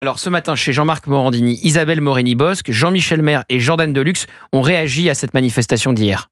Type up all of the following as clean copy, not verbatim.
Alors ce matin, chez Jean-Marc Morandini, Isabelle Morini-Bosc, Jean-Michel Maire et Jordan Delux ont réagi à cette manifestation d'hier.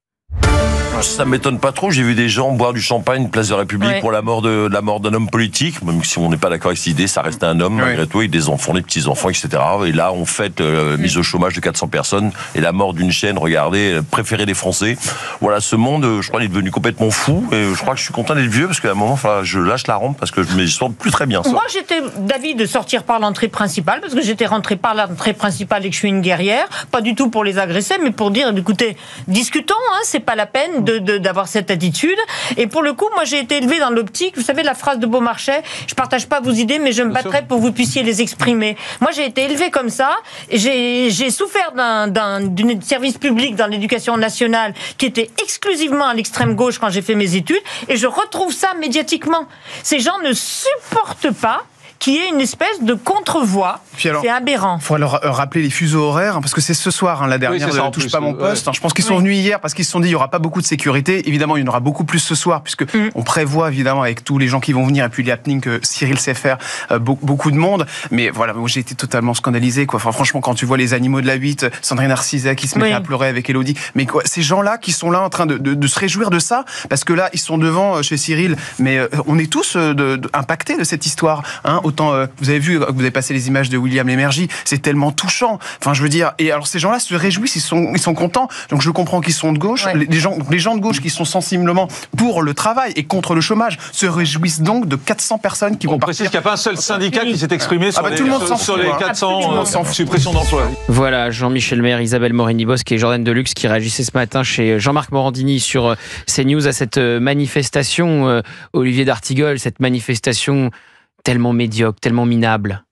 Ça ne m'étonne pas trop. J'ai vu des gens boire du champagne place de la République pour la mort d'un homme politique. Même si on n'est pas d'accord avec cette idée, ça reste un homme malgré tout, avec des enfants, des petits-enfants, etc. Et là, on fête mise au chômage de 400 personnes et la mort d'une chaîne, regardez, préférée des Français. Voilà, ce monde, je crois, il est devenu complètement fou. Et je crois que je suis content d'être vieux parce qu'à un moment, je lâche la rampe parce que je me sens plus très bien. Moi, j'étais d'avis de sortir par l'entrée principale parce que j'étais rentrée par l'entrée principale et que je suis une guerrière. Pas du tout pour les agresser, mais pour dire, écoutez, discutons, c'est pas la peine d'avoir cette attitude. Et pour le coup, moi, j'ai été élevée dans l'optique, vous savez, la phrase de Beaumarchais, je partage pas vos idées, mais je me battrai pour que vous puissiez les exprimer. Moi, j'ai été élevée comme ça. J'ai souffert d'un service public dans l'éducation nationale qui était exclusivement à l'extrême gauche quand j'ai fait mes études. Et je retrouve ça médiatiquement. Ces gens ne supportent pas qu'il y ait une espèce de contre-voix. C'est aberrant. Il faut alors rappeler les fuseaux horaires, parce que c'est ce soir, la dernière ne touche pas mon poste. Je pense qu'ils sont venus hier parce qu'ils se sont dit il n'y aura pas beaucoup de sécurité. Évidemment, il y en aura beaucoup plus ce soir, puisque on prévoit évidemment avec tous les gens qui vont venir, et puis les happenings que Cyril sait faire, beaucoup de monde. Mais voilà, moi j'ai été totalement scandalisé, quoi. Enfin, franchement, quand tu vois les animaux de la 8, Sandrine Arcizet qui se met à pleurer avec Élodie, mais quoi, ces gens-là qui sont là en train de se réjouir de ça, parce que là, ils sont devant chez Cyril, mais on est tous impactés de cette histoire, Autant, vous avez vu, vous avez passé les images de William Lémergie, c'est tellement touchant. Enfin, je veux dire, et alors ces gens-là se réjouissent, ils sont contents. Donc je comprends qu'ils sont de gauche. Les gens de gauche qui sont sensiblement pour le travail et contre le chômage se réjouissent donc de 400 personnes qui vont partir. On précise qu'il n'y a pas un seul syndicat qui s'est exprimé sur les 400 suppressions d'emplois. Voilà, Jean-Michel Maire, Isabelle Morini-Bosc et Jordan Delux qui réagissaient ce matin chez Jean-Marc Morandini sur CNews à cette manifestation, Olivier d'Artigol, cette manifestation tellement médiocre, tellement minable,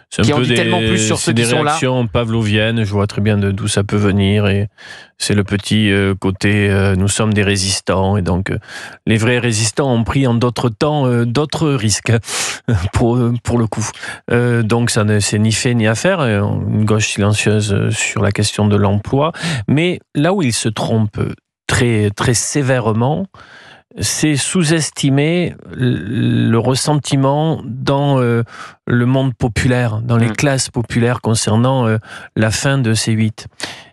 qui en dit tellement plus sur ceux qui sont là. C'est des réactions pavloviennes, je vois très bien d'où ça peut venir, et c'est le petit côté nous sommes des résistants, et donc les vrais résistants ont pris en d'autres temps d'autres risques pour le coup. Donc ça ne c'est ni fait ni à faire, une gauche silencieuse sur la question de l'emploi, mais là où ils se trompent très, très sévèrement, c'est sous-estimer le ressentiment dans le monde populaire, dans les classes populaires concernant la fin de C8.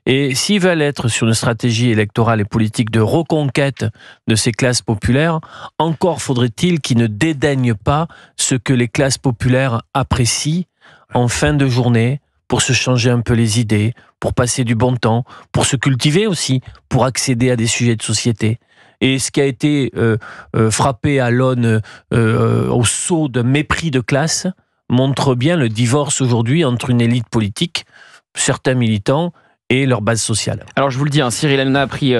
Et s'ils veulent être sur une stratégie électorale et politique de reconquête de ces classes populaires, encore faudrait-il qu'ils ne dédaignent pas ce que les classes populaires apprécient en fin de journée, pour se changer un peu les idées, pour passer du bon temps, pour se cultiver aussi, pour accéder à des sujets de société. Et ce qui a été frappé à l'aune au sceau de mépris de classe montre bien le divorce aujourd'hui entre une élite politique, certains militants, et leur base sociale. Alors je vous le dis, Cyril Hanouna a pris